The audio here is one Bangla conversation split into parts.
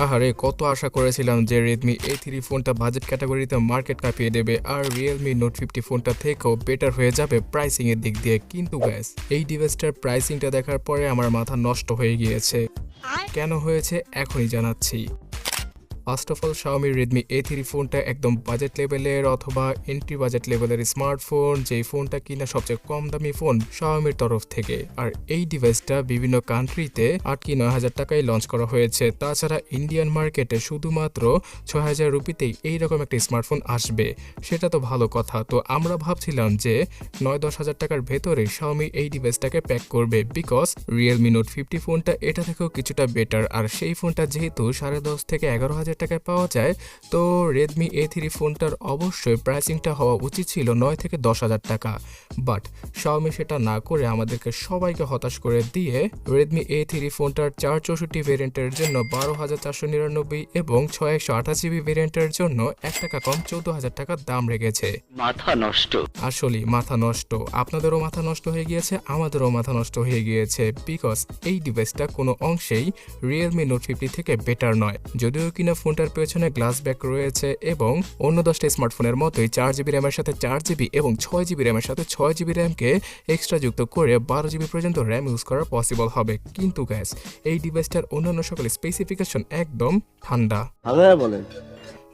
আহারে, কত আশা করেছিলাম যে Redmi A3 ফোনটা বাজেট ক্যাটাগরিতে মার্কেট কাঁপিয়ে দেবে আর Realme Note 50 ফোনটা থেকেও বেটার হয়ে যাবে প্রাইসিং এর দিক দিয়ে। কিন্তু গ্যাস, এই ডিভাইসটার প্রাইসিংটা দেখার পরে আমার মাথা নষ্ট হয়ে গিয়েছে। কেন হয়েছে এখনই জানাচ্ছি। First of all, Xiaomi Redmi A3 ফোনটা একদম বাজেট লেভেলের অথবা এন্ট্রি বাজেট লেভেলের স্মার্টফোন, যেই ফোনটা কিনা সবচেয়ে কম দামি ফোন Xiaomiর তরফ থেকে। আর এই ডিভাইসটা বিভিন্ন কান্ট্রিতে 8 কি 9,000 টাকায় লঞ্চ করা হয়েছে। তাছাড়া ইন্ডিয়ান মার্কেটে শুধুমাত্র 6,000 রুপিতেই এইরকম একটা স্মার্টফোন আসবে, সেটা তো ভালো কথা। তো আমরা ভাবছিলাম যে 9-10 হাজার টাকার ভেতরে Xiaomi এই ডিভাইসটাকে প্যাক করবে, বিকজ Realme Note 50 ফোনটা এটা থেকেও কিছুটা বেটার। আর সেই ফোনটা যেহেতু 10,500 থেকে 11,000 টাকায় পাওয়া যায়, তো Redmi A3 ফোনটার অবশ্যই প্রাইসিংটা হওয়া উচিত ছিল 9 থেকে 10,000 টাকা। বাট Xiaomi সেটা না করে আমাদেরকে সবাইকে হতাশ করে দিয়ে Redmi A3 ফোনটার 464 ভেরিয়েন্টের জন্য 12,499 এবং 628GB ভেরিয়েন্টের জন্য 1 টাকা কম 14,000 টাকা দাম রেখেছে। মাথা নষ্ট। আসলে মাথা নষ্ট, আপনাদেরও মাথা নষ্ট হয়ে গিয়েছে, আমাদেরও মাথা নষ্ট হয়ে গিয়েছে, বিকজ এই ডিভাইসটা কোনো অংশেই Realme Note 50 থেকে বেটার নয়। যদিও কিনা ফোনটার পেছনে গ্লাস ব্যাক রয়েছে এবং অন্য 10টা স্মার্টফোনের মতোই 4GB র্যামের সাথে 4GB এবং 6GB র্যামের সাথে 6GB র্যামকে এক্সট্রা যুক্ত করে 12GB পর্যন্ত র্যাম ইউজ করা পসিবল হবে। কিন্তু গ্যাস, এই ডিভাইসটার অন্যান্য সকল স্পেসিফিকেশন একদম ঠান্ডা। বলেন।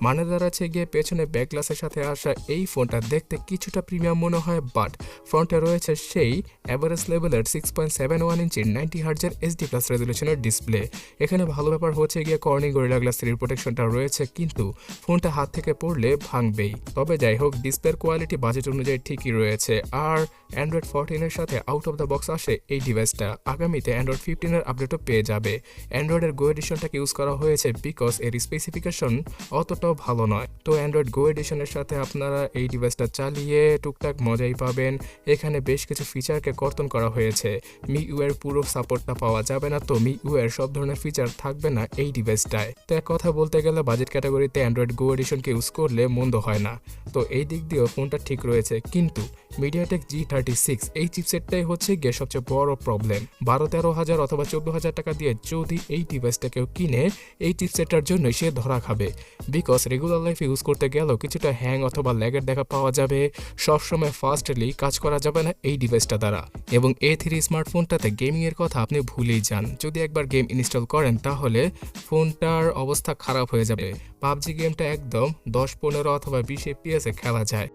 মানে দাঁড়াচ্ছে গিয়ে পেছনে ব্যাক গ্লাসের সাথে আসা এই ফোনটা দেখতে কিছুটা প্রিমিয়াম মনে হয়, বাট ফ্রন্টে রয়েছে সেই অ্যাভারেজ লেভেলের 6.71 ইঞ্চির 90 হার্জের HD+ রেজলিউশনের ডিসপ্লে। এখানে ভালো ব্যাপার হচ্ছে গিয়ে কর্নিং গরিলা গ্লাস 3 প্রোটেকশনটা রয়েছে, কিন্তু ফোনটা হাত থেকে পড়লে ভাঙবেই। তবে যাই হোক, ডিসপ্লের কোয়ালিটি বাজেট অনুযায়ী ঠিকই রয়েছে। আর অ্যান্ড্রয়েড 14 এর সাথে আউট অফ দ্য বক্স আসে এই ডিভাইসটা। আগামীতে অ্যান্ড্রয়েড 15 এর আপডেটও পেয়ে যাবে। অ্যান্ড্রয়েডের গো এডিশনটাকে ইউজ করা হয়েছে বিকজ এর স্পেসিফিকেশন অতটাও ভালো নয়। তো অ্যান্ড্রয়েড গো এডিশনের সাথে আপনারা এই ডিভাইসটা চালিয়ে টুকটাক মজাই পাবেন। এখানে বেশ কিছু ফিচারকে কর্তন করা হয়েছে। MIUI এর পুরো সাপোর্টটা পাওয়া যাবে না, তো MIUI এর সব ধরনের ফিচার থাকবে না এই ডিভাইসটায়। তো এক কথা বলতে গেলে বাজেট ক্যাটাগরিতে অ্যান্ড্রয়েড গো এডিশনকে ইউজ করলে মন্দ হয় না। তো এই দিক দিয়েও ফোনটা ঠিক রয়েছে, কিন্তু MediaTek G36 এই চিপসেটটাই হচ্ছে গিয়ে সবচেয়ে বড় প্রবলেম। 12-13 হাজার অথবা 14,000 টাকা দিয়ে যদি এই ডিভাইসটা কেউ কিনে, এই চিপসেটটার জন্যই সে ধরা খাবে। বিকজ রেগুলার লাইফে ইউজ করতে গেলেও কিছুটা হ্যাং অথবা ল্যাগের দেখা পাওয়া যাবে। সবসময় ফাস্টলি কাজ করা যাবে না এই ডিভাইসটা দ্বারা। এবং A3 স্মার্টফোনটাতে গেমিং এর কথা আপনি ভুলেই যান। যদি একবার গেম ইনস্টল করেন তাহলে ফোনটার অবস্থা খারাপ হয়ে যাবে। পাবজি গেমটা একদম 10-15 অথবা 20 FPS এ খেলা যায়,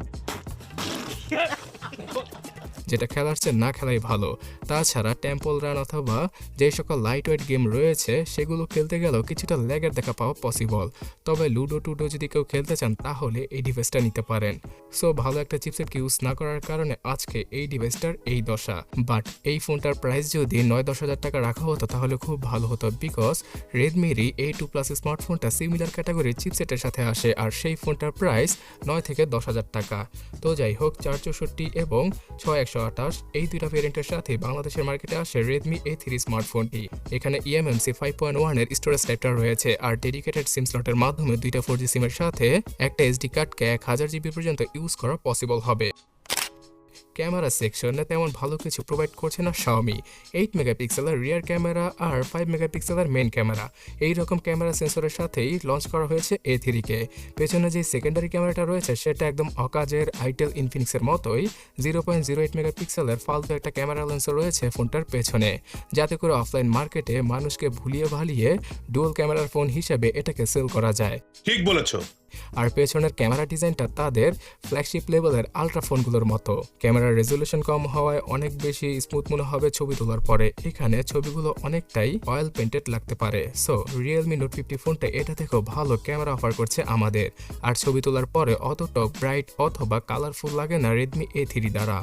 যেটা খেলার চেয়ে না খেলাই ভালো। তাছাড়া টেম্পল রান অথবা যে সকল লাইট ওয়েট গেম রয়েছে সেগুলো খেলতে গেলেও কিছুটা ল্যাগের দেখা পাওয়া পসিবল। তবে লুডো টুডো যদি কেউ খেলতে চান তাহলে এই ডিভাইসটা নিতে পারেন। সো ভালো একটা চিপসেটকে ইউজ না করার কারণে আজকে এই ডিভাইসটার এই দশা। বাট এই ফোনটার প্রাইস যদি 9-10 হাজার টাকা রাখা হতো তাহলে খুব ভালো হতো, বিকজ রেডমির A2 প্লাস স্মার্টফোনটা সিমিলার ক্যাটাগরির চিপসেটের সাথে আসে আর সেই ফোনটার প্রাইস 9 থেকে 10 হাজার টাকা। তো যাই হোক, 464 এবং 6128 এই দুইটা ভেরিয়েন্টের সাথে বাংলাদেশের মার্কেটে আসে Redmi A3 স্মার্টফোনটি। এখানে eMMC 5.1 এর স্টোরেজ টাইপটা রয়েছে আর ডেডিকেটেড সিম স্লটের মাধ্যমে দুইটা 4G সিমের সাথে একটা SD কার্ডকে 1000 GB পর্যন্ত ইউজ করা পসিবল হবে। ক্যামেরা সেকশনে তেমন ভালো কিছু প্রোভাইড করছে না Xiaomi। 8 মেগাপিক্সেলের রিয়ার ক্যামেরা আর 5 মেগাপিক্সেলের মেইন ক্যামেরা, এই রকম ক্যামেরা সেন্সরের সাথেই লঞ্চ করা হয়েছে A3 কে। পেছনে যে সেকেন্ডারি ক্যামেরাটা রয়েছে সেটা একদম অকাজের Itel Infinix এর মতোই 0.08 মেগাপিক্সেলের ফালতু একটা ক্যামেরা লেন্স রয়েছে ফোনটার পেছনে, যাতে করে অফলাইন মার্কেটে মানুষকে ভুলিয়ে ভালিয়ে ডুয়াল ক্যামেরার ফোন হিসেবে এটাকে সেল করা যায়। ঠিক বলেছো। আর পেছনের ক্যামেরা ডিজাইনটা তাদের ফ্ল্যাগশিপ লেভেলের আলট্রা ফোনগুলোর মতো। ক্যামেরার রেজলিউশন কম হওয়ায় অনেক বেশি স্মুথ মনে হবে ছবি তোলার পরে। এখানে ছবিগুলো অনেকটাই অয়েল পেন্টেড লাগতে পারে। সো Realme Note 50 ফোনটা এটা থেকেও ভালো ক্যামেরা অফার করছে আমাদের, আর ছবি তোলার পরে অতটা ব্রাইট অথবা কালারফুল লাগে না Redmi A3 দ্বারা।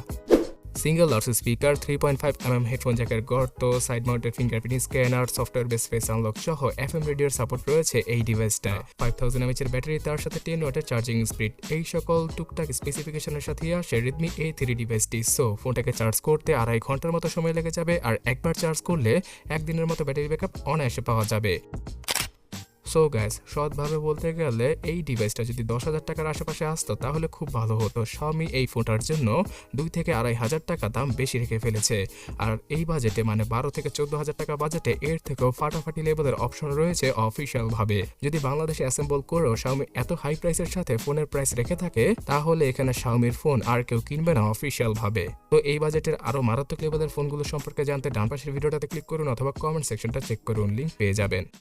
Single loud speaker, 3.5mm headphone জ্যাকের গর্ত, side mounted fingerprint scanner, software base face unlock সহ FM রেডিওর সাপোর্ট রয়েছে এই ডিভাইসটায়। 5000 mAh এর ব্যাটারি, তার সাথে 10 ওয়াটের চার্জিং স্পিড, এই সকল টুকটাক স্পেসিফিকেশনের সাথে আসে Redmi A3 ডিভাইসটি। সো ফোনটাকে চার্জ করতে 2.5 ঘন্টার মতো সময় লেগে যাবে, আর একবার চার্জ করলে একদিনের মতো ব্যাটারি ব্যাকআপ অনায়াসে পাওয়া যাবে। সো গাইস, সৎভাবে বলতে গেলে এই ডিভাইসটা যদি 10,000 টাকার আশেপাশে আসতো তাহলে খুব ভালো হতো। Xiaomi এই ফোনটার জন্য 2 থেকে 2,500 টাকা দাম বেশি রেখে ফেলেছে। আর এই বাজেটে মানে 12 থেকে 14,000 টাকা বাজেটে এর থেকেও ফাটাফাটি লেভেলের অপশন রয়েছে অফিসিয়াল ভাবে। যদি বাংলাদেশে অ্যাসেম্বল করেও Xiaomi এত হাই প্রাইসের সাথে ফোনের প্রাইস রেখে থাকে, তাহলে এখানে Xiaomiর ফোন আর কেউ কিনবে না অফিসিয়াল ভাবে। তো এই বাজেটের আরো মারাত্মক লেভেলের ফোনগুলো সম্পর্কে জানতে ডান পাশের ভিডিওটাতে ক্লিক করুন অথবা কমেন্ট সেকশনটা চেক করুন, লিংক পেয়ে যাবেন।